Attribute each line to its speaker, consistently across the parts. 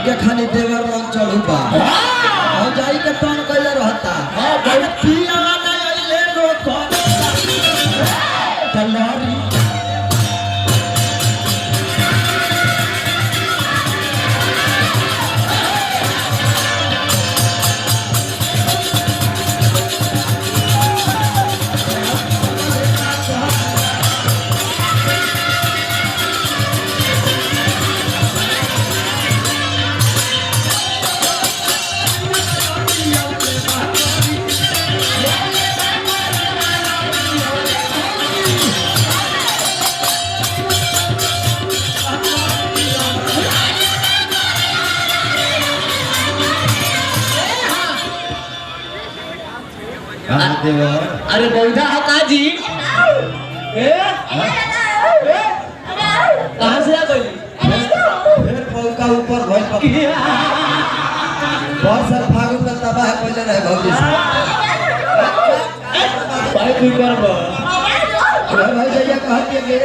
Speaker 1: उनके खाली देवर मन चढ़ू बा और जाई के तन कइले रहता अरे पिया ना आइले नो तलवारी
Speaker 2: अरे बौधा है काजी कहाँ से आ गई
Speaker 1: फिर पौका ऊपर भइल बहुत सारा फागुन में तबाह पहले रहे भौजी
Speaker 2: भाई कोई कर
Speaker 1: भाई जैया कहती है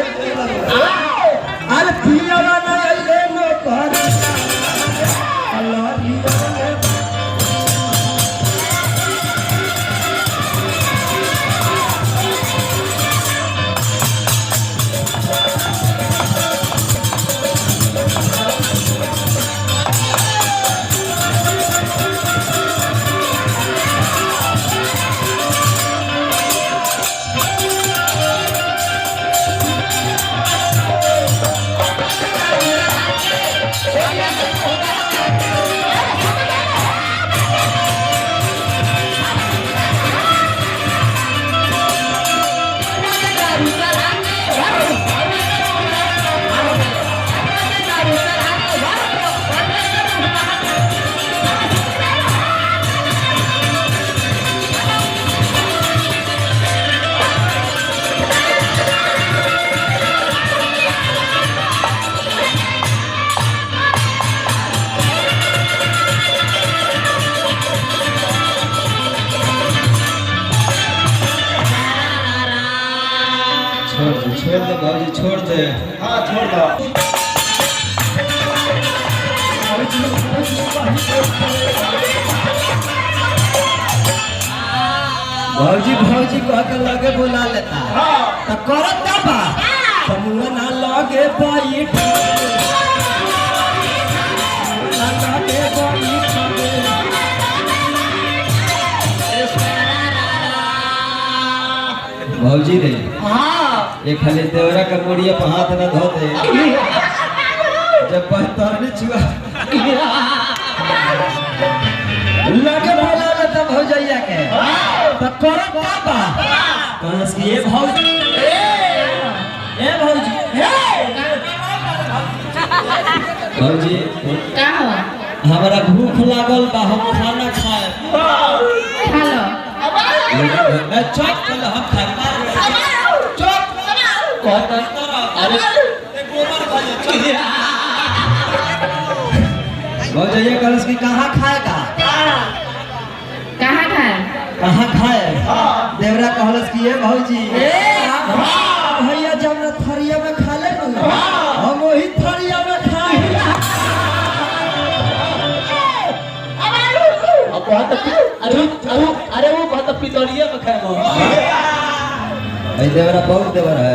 Speaker 1: अरे पिया ना आइले नो कर छोड़ दे भाजी छोड़ दे हाँ छोड़ दो भौजी भौजी कह के लगे बुला लेता तो करत का बा तो मुंह ना लगे बैठ ना लगे बैठ भौजी रे ये खाली देवरा का मुड़िया पर हाथ न धो दे जब बहतरनी छुआ लगे बोला लेता भौजैया के तो करत का बा कहस कि ये भौजी भौजी
Speaker 3: का हो
Speaker 1: हमरा भूख लागल बा हम खाना खाए
Speaker 3: खा लो
Speaker 1: चुप कर हम खाए भौजैया कहलस कि कहाँ खाएगा
Speaker 3: कहाँ खाए
Speaker 1: कहाँ खाए देवरा कहलस कि ये भौजी भैया जब न थरिया में खा ले हम वही थरिया में खाए
Speaker 2: अरे वो बहुत पितौरिया में खाए
Speaker 1: देवरा बहुत देवर है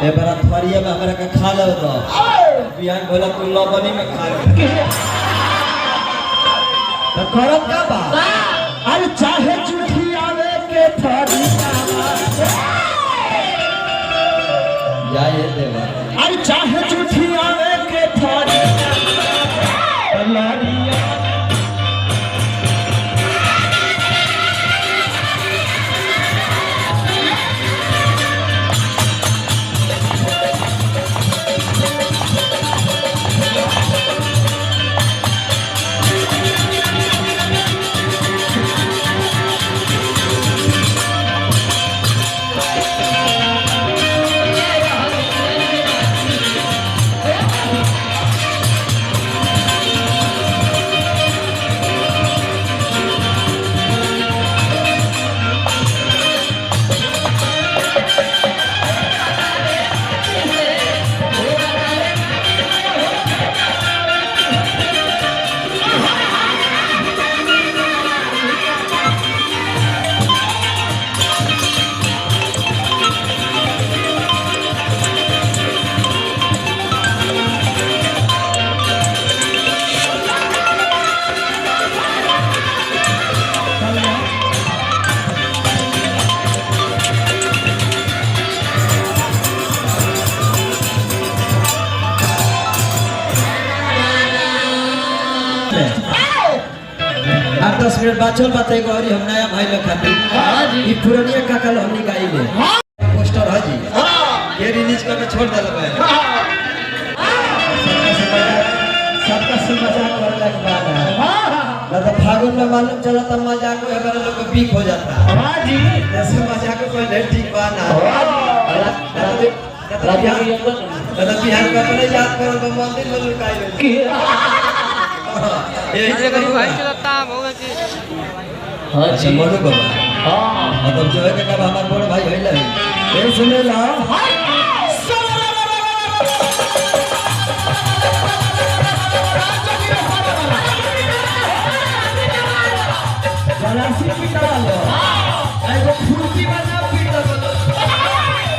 Speaker 1: ए बड़ा थरिया में हमरा के खा लो तो बिहान बोला कोई लबनी में खा ले तो करब का बा अरे चाहे झूठी आवे के थरी जाए देवर अरे चाहे झूठी आवे के थरी लड़िया 8-10 मिनट बाचल बातें गौरी हम नया भाई लोग खाते
Speaker 2: हाँ जी।
Speaker 1: ये पुरानिया काकल हमनी गाई ले पोस्टर है जी ये रिलीज करके छोड़ दे लगे सबका से मजाक करने के बाद ना तो फागुन में मालूम चला तो मजाक को अगर लोग बीक हो जाता
Speaker 2: हाँ जी।
Speaker 1: ऐसे मजाक को कोई नहीं ठीक बात ना
Speaker 2: राजा की अंदर
Speaker 1: दादा बिहार का अपने याद करो तो मंदिर में लुकाई ले ये जगह भाई चलता बहुत जी
Speaker 2: हाँ
Speaker 1: अच्छा
Speaker 2: जी।
Speaker 1: मोनू बाबा
Speaker 2: हाँ
Speaker 1: मतलब जो है कि कब हमारे बड़े भाई होइला है ये सुने ला जलासी पीटा लो एगो फुर्ती बना पीटा लो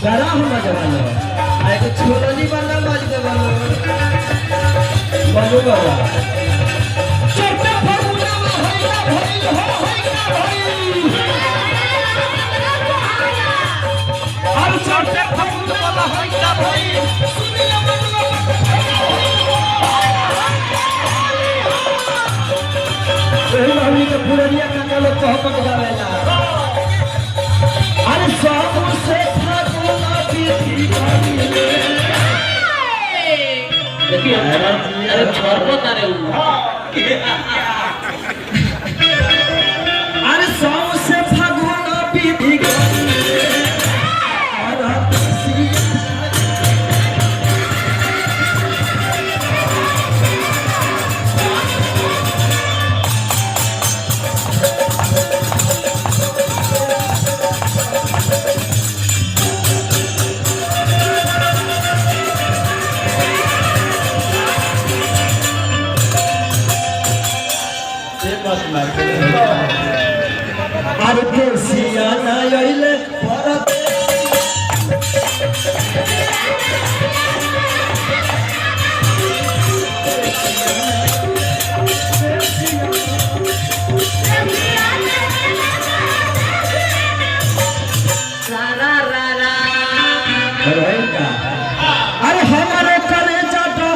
Speaker 1: जरा हम जवान एगो छोलनी बना बाज दे बनो बनो बाबा चढ़ते फगुना में होइला भइल हो होइला भइल और चढ़ते फगुना में होइला भइल सुनिया बनो ए हमनी के पुरनिया काका लोग कहत गावेला अरे सब से फागुना बीती
Speaker 2: देखिए अरे छोड़ो ना रे
Speaker 1: अरे सब से फागुना बीती अरे देसिया ना आइले परत अरे हमारे कलेजा तो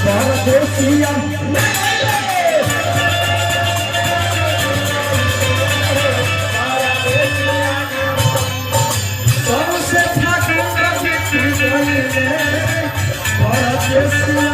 Speaker 1: परदेसिया सबसे फागुन बीती गइले परदेसिया